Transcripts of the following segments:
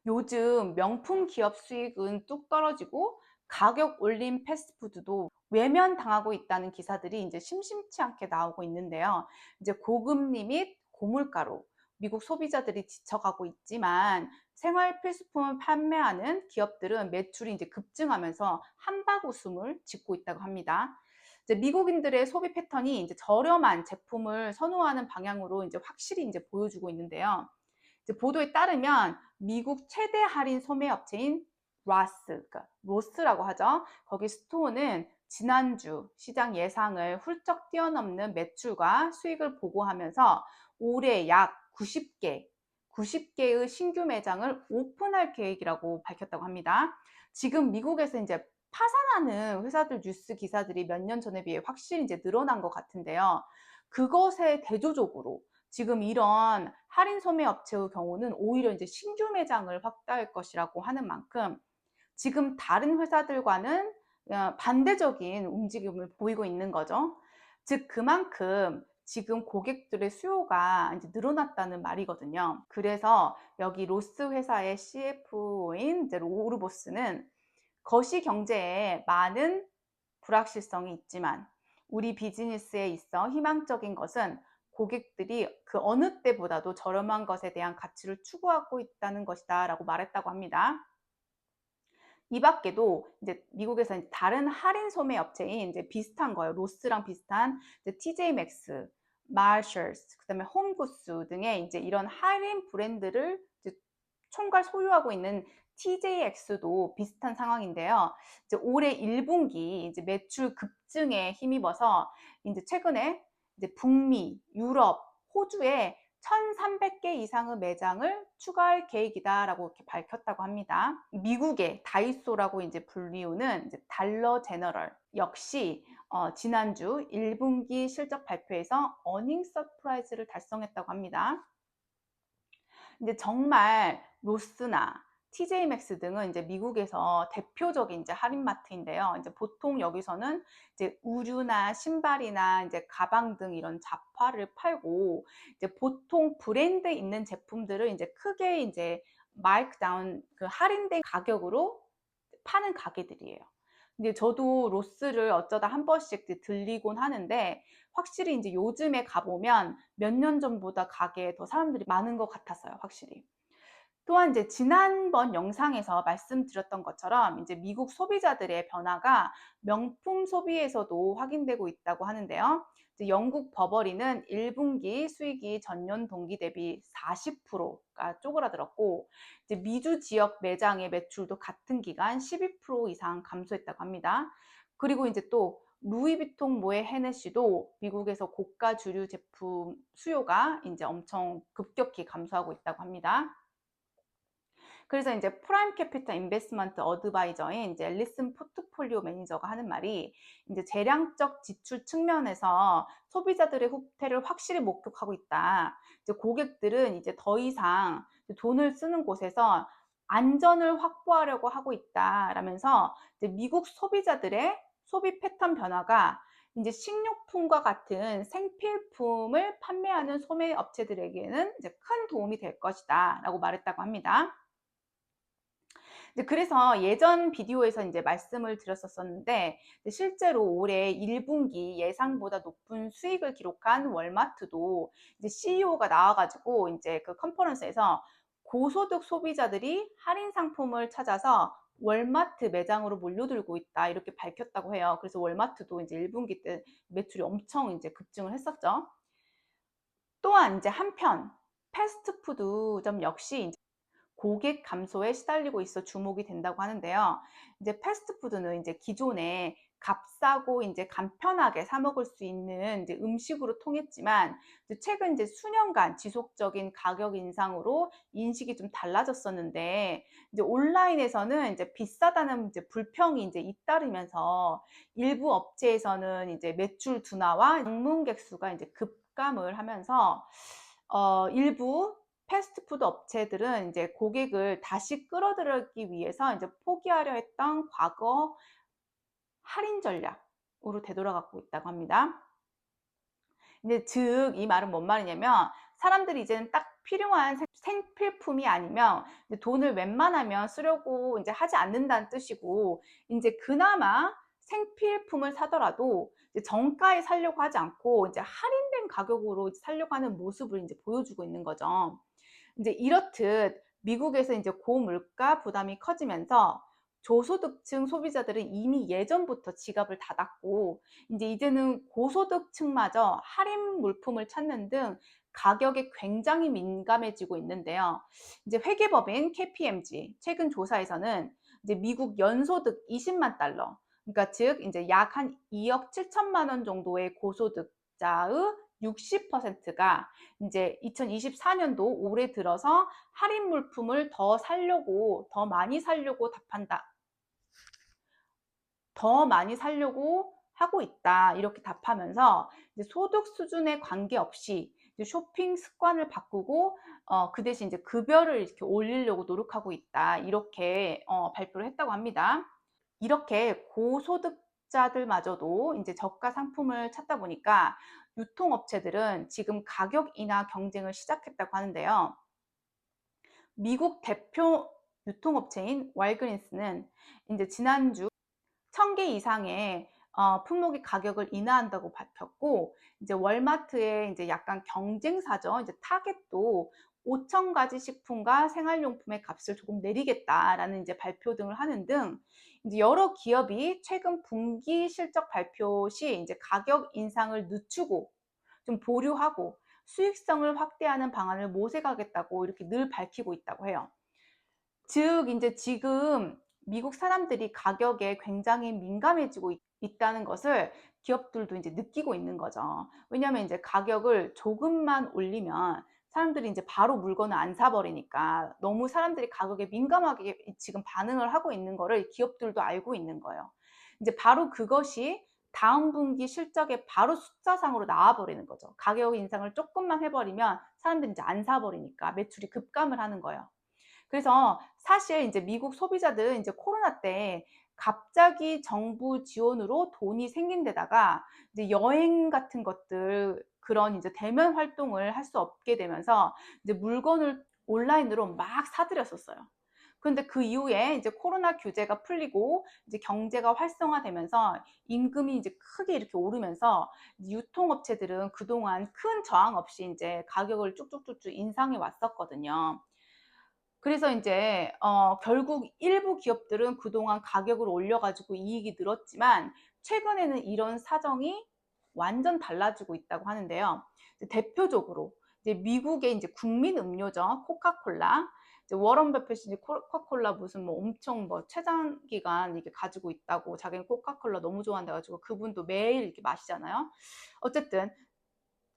요즘 명품 기업 수익은 뚝 떨어지고 가격 올린 패스트푸드도 외면당하고 있다는 기사들이 이제 심심치 않게 나오고 있는데요. 이제 고금리 및 고물가로 미국 소비자들이 지쳐가고 있지만 생활 필수품을 판매하는 기업들은 매출이 이제 급증하면서 한바구음을 짓고 있다고 합니다. 이제 미국인들의 소비 패턴이 이제 저렴한 제품을 선호하는 방향으로 이제 확실히 이제 보여주고 있는데요. 이제 보도에 따르면 미국 최대 할인 소매 업체인 그러니까 로스라고 하죠. 거기 스토어는 지난주 시장 예상을 훌쩍 뛰어넘는 매출과 수익을 보고하면서 올해 약 90개의 신규 매장을 오픈할 계획이라고 밝혔다고 합니다. 지금 미국에서 이제 파산하는 회사들 뉴스 기사들이 몇 년 전에 비해 확실히 이제 늘어난 것 같은데요. 그것에 대조적으로 지금 이런 할인 소매 업체의 경우는 오히려 이제 신규 매장을 확대할 것이라고 하는 만큼 지금 다른 회사들과는 반대적인 움직임을 보이고 있는 거죠. 즉 그만큼 지금 고객들의 수요가 이제 늘어났다는 말이거든요. 그래서 여기 로스 회사의 CFO인 이제 로르보스는 거시 경제에 많은 불확실성이 있지만 우리 비즈니스에 있어 희망적인 것은 고객들이 그 어느 때보다도 저렴한 것에 대한 가치를 추구하고 있다는 것이다 라고 말했다고 합니다. 이 밖에도 이제 미국에서 이제 다른 할인 소매 업체인 이제 비슷한 거예요. 로스랑 비슷한 이제 TJ 맥스, 마셜스, 그다음에 홈구스 등의 이제 이런 할인 브랜드를 이제 총괄 소유하고 있는 TJX도 비슷한 상황인데요. 이제 올해 1분기 이제 매출 급증에 힘입어서 이제 최근에 이제 북미, 유럽, 호주에 1,300개 이상의 매장을 추가할 계획이다라고 이렇게 밝혔다고 합니다. 미국의 다이소라고 이제 불리우는 이제 달러 제너럴 역시 지난주 1분기 실적 발표에서 어닝 서프라이즈를 달성했다고 합니다. 이제 정말 로스나 TJ 맥스 등은 이제 미국에서 대표적인 이제 할인마트인데요. 이제 보통 여기서는 이제 의류나 신발이나 이제 가방 등 이런 잡화를 팔고 이제 보통 브랜드 있는 제품들을 이제 크게 이제 마이크다운 그 할인된 가격으로 파는 가게들이에요. 근데 저도 로스를 어쩌다 한 번씩 들리곤 하는데 확실히 이제 요즘에 가보면 몇 년 전보다 가게에 더 사람들이 많은 것 같았어요, 확실히. 또한 이제 지난번 영상에서 말씀드렸던 것처럼 이제 미국 소비자들의 변화가 명품 소비에서도 확인되고 있다고 하는데요. 이제 영국 버버리는 1분기 수익이 전년 동기 대비 40%가 쪼그라들었고, 이제 미주 지역 매장의 매출도 같은 기간 12% 이상 감소했다고 합니다. 그리고 이제 또 루이비통 모의 헤네시도 미국에서 고가 주류 제품 수요가 이제 엄청 급격히 감소하고 있다고 합니다. 그래서 이제 프라임 캐피탈 인베스트먼트 어드바이저인 이제 앨리슨 포트폴리오 매니저가 하는 말이 이제 재량적 지출 측면에서 소비자들의 후퇴를 확실히 목격하고 있다. 이제 고객들은 이제 더 이상 돈을 쓰는 곳에서 안전을 확보하려고 하고 있다라면서 이제 미국 소비자들의 소비 패턴 변화가 이제 식료품과 같은 생필품을 판매하는 소매 업체들에게는 이제 큰 도움이 될 것이다라고 말했다고 합니다. 그래서 예전 비디오에서 이제 말씀을 드렸었는데 실제로 올해 1분기 예상보다 높은 수익을 기록한 월마트도 이제 CEO가 나와가지고 이제 그 컨퍼런스에서 고소득 소비자들이 할인 상품을 찾아서 월마트 매장으로 몰려들고 있다 이렇게 밝혔다고 해요. 그래서 월마트도 이제 1분기 때 매출이 엄청 이제 급증을 했었죠. 또한 이제 한편 패스트푸드점 역시 고객 감소에 시달리고 있어 주목이 된다고 하는데요. 이제 패스트푸드는 이제 기존에 값싸고 이제 간편하게 사 먹을 수 있는 이제 음식으로 통했지만 이제 최근 이제 수년간 지속적인 가격 인상으로 인식이 좀 달라졌었는데 이제 온라인에서는 이제 비싸다는 이제 불평이 이제 잇따르면서 일부 업체에서는 이제 매출 둔화와 방문객 수가 이제 급감을 하면서 일부 패스트푸드 업체들은 이제 고객을 다시 끌어들이기 위해서 이제 포기하려 했던 과거 할인 전략으로 되돌아가고 있다고 합니다. 근데 즉 이 말은 뭔 말이냐면 사람들이 이제는 딱 필요한 생필품이 아니면 이제 돈을 웬만하면 쓰려고 이제 하지 않는다는 뜻이고, 이제 그나마 생필품을 사더라도 이제 정가에 사려고 하지 않고 이제 할인된 가격으로 사려고 하는 모습을 이제 보여주고 있는 거죠. 이제 이렇듯 미국에서 이제 고물가 부담이 커지면서 저소득층 소비자들은 이미 예전부터 지갑을 닫았고, 이제는 고소득층마저 할인 물품을 찾는 등 가격에 굉장히 민감해지고 있는데요. 이제 회계법인 KPMG 최근 조사에서는 이제 미국 연소득 20만 달러, 그러니까 즉 이제 약 한 2억 7천만 원 정도의 고소득자의 60%가 이제 2024년도 올해 들어서 할인 물품을 더 사려고, 더 많이 사려고 더 많이 사려고 하고 있다. 이렇게 답하면서 이제 소득 수준에 관계없이 이제 쇼핑 습관을 바꾸고 그 대신 이제 급여를 이렇게 올리려고 노력하고 있다. 이렇게 발표를 했다고 합니다. 이렇게 고소득자들마저도 이제 저가 상품을 찾다 보니까 유통업체들은 지금 가격 인하 경쟁을 시작했다고 하는데요. 미국 대표 유통업체인 왈그린스는 이제 지난주 1000개 이상의 품목의 가격을 인하한다고 밝혔고, 이제 월마트의 이제 약간 경쟁사죠. 이제 타겟도 5,000가지 식품과 생활용품의 값을 조금 내리겠다라는 이제 발표 등을 하는 등 이제 여러 기업이 최근 분기 실적 발표 시 이제 가격 인상을 늦추고 좀 보류하고 수익성을 확대하는 방안을 모색하겠다고 이렇게 늘 밝히고 있다고 해요. 즉 이제 지금 미국 사람들이 가격에 굉장히 민감해지고 있다는 것을 기업들도 이제 느끼고 있는 거죠. 왜냐하면 이제 가격을 조금만 올리면 사람들이 이제 바로 물건을 안 사버리니까, 너무 사람들이 가격에 민감하게 지금 반응을 하고 있는 거를 기업들도 알고 있는 거예요. 이제 바로 그것이 다음 분기 실적에 바로 숫자상으로 나와버리는 거죠. 가격 인상을 조금만 해버리면 사람들이 이제 안 사버리니까 매출이 급감을 하는 거예요. 그래서 사실 이제 미국 소비자들은 이제 코로나 때 갑자기 정부 지원으로 돈이 생긴 데다가 이제 여행 같은 것들, 그런 이제 대면 활동을 할 수 없게 되면서 이제 물건을 온라인으로 막 사들였었어요. 그런데 그 이후에 이제 코로나 규제가 풀리고 이제 경제가 활성화되면서 임금이 이제 크게 이렇게 오르면서 유통업체들은 그동안 큰 저항 없이 이제 가격을 쭉쭉쭉쭉 인상해 왔었거든요. 그래서 이제 결국 일부 기업들은 그동안 가격을 올려가지고 이익이 늘었지만 최근에는 이런 사정이 완전 달라지고 있다고 하는데요. 대표적으로 이제 미국의 이제 국민 음료죠, 코카콜라. 이제 워런 버핏이 코카콜라 무슨 뭐 엄청 뭐 최장 기간 이게 가지고 있다고, 자기는 코카콜라 너무 좋아한다 가지고 그분도 매일 이렇게 마시잖아요. 어쨌든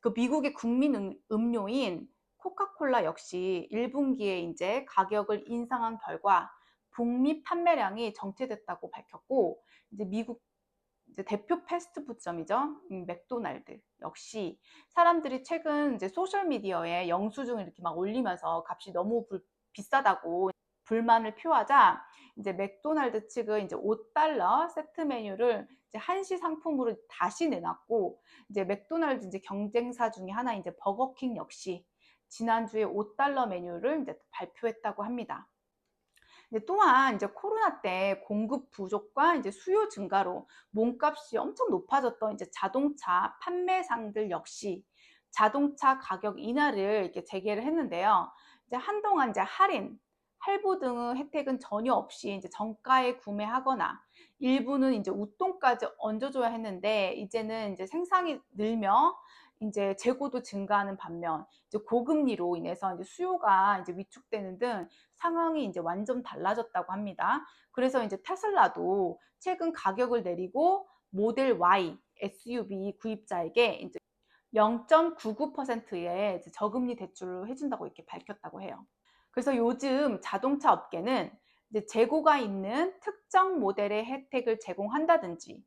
그 미국의 국민 음료인 코카콜라 역시 1분기에 이제 가격을 인상한 결과 북미 판매량이 정체됐다고 밝혔고, 이제 미국 이제 대표 패스트푸드점이죠. 맥도날드 역시 사람들이 최근 이제 소셜 미디어에 영수증을 이렇게 막 올리면서 값이 너무 비싸다고 불만을 표하자, 이제 맥도날드 측은 이제 $5 세트 메뉴를 이제 한시 상품으로 다시 내놨고, 이제 맥도날드 이제 경쟁사 중에 하나 이제 버거킹 역시 지난주에 $5 메뉴를 이제 발표했다고 합니다. 또한 이제 코로나 때 공급 부족과 이제 수요 증가로 몸값이 엄청 높아졌던 이제 자동차 판매상들 역시 자동차 가격 인하를 이렇게 재개를 했는데요. 이제 한동안 이제 할부 등의 혜택은 전혀 없이 이제 정가에 구매하거나 일부는 이제 웃돈까지 얹어줘야 했는데, 이제는 이제 생산이 늘며 이제 재고도 증가하는 반면 이제 고금리로 인해서 이제 수요가 이제 위축되는 등 상황이 이제 완전 달라졌다고 합니다. 그래서 이제 테슬라도 최근 가격을 내리고 모델 Y SUV 구입자에게 이제 0.99%의 저금리 대출을 해준다고 이렇게 밝혔다고 해요. 그래서 요즘 자동차 업계는 이제 재고가 있는 특정 모델의 혜택을 제공한다든지,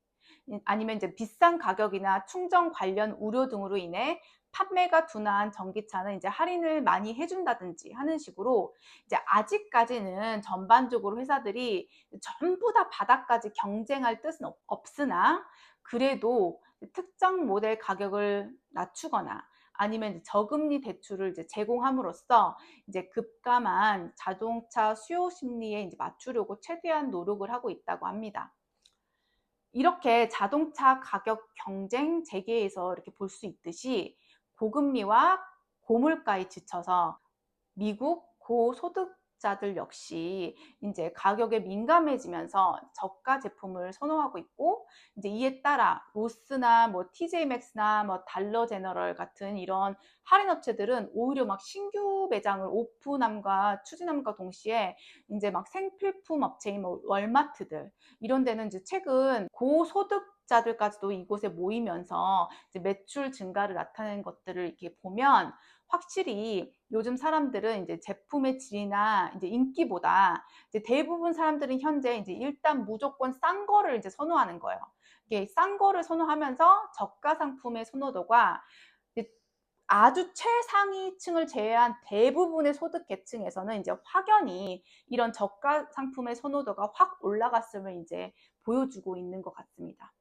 아니면 이제 비싼 가격이나 충전 관련 우려 등으로 인해 판매가 둔화한 전기차는 이제 할인을 많이 해준다든지 하는 식으로 이제 아직까지는 전반적으로 회사들이 전부 다 바닥까지 경쟁할 뜻은 없으나, 그래도 특정 모델 가격을 낮추거나 아니면 이제 저금리 대출을 이제 제공함으로써 이제 급감한 자동차 수요 심리에 이제 맞추려고 최대한 노력을 하고 있다고 합니다. 이렇게 자동차 가격 경쟁 재개에서 이렇게 볼 수 있듯이 고금리와 고물가에 지쳐서 미국 고소득자들 역시 이제 가격에 민감해지면서 저가 제품을 선호하고 있고, 이제 이에 따라 로스나 뭐 TJ 맥스나 뭐 달러 제너럴 같은 이런 할인 업체들은 오히려 막 신규 매장을 오픈함과 추진함과 동시에 이제 막 생필품 업체인 뭐 월마트들 이런 데는 이제 최근 고소득자들까지도 이곳에 모이면서 이제 매출 증가를 나타낸 것들을 이렇게 보면 확실히 요즘 사람들은 이제 제품의 질이나 이제 인기보다 이제 대부분 사람들은 현재 이제 일단 무조건 싼 거를 이제 선호하는 거예요. 이게 싼 거를 선호하면서 저가 상품의 선호도가 아주 최상위층을 제외한 대부분의 소득 계층에서는 이제 확연히 이런 저가 상품의 선호도가 확 올라갔음을 이제 보여주고 있는 것 같습니다.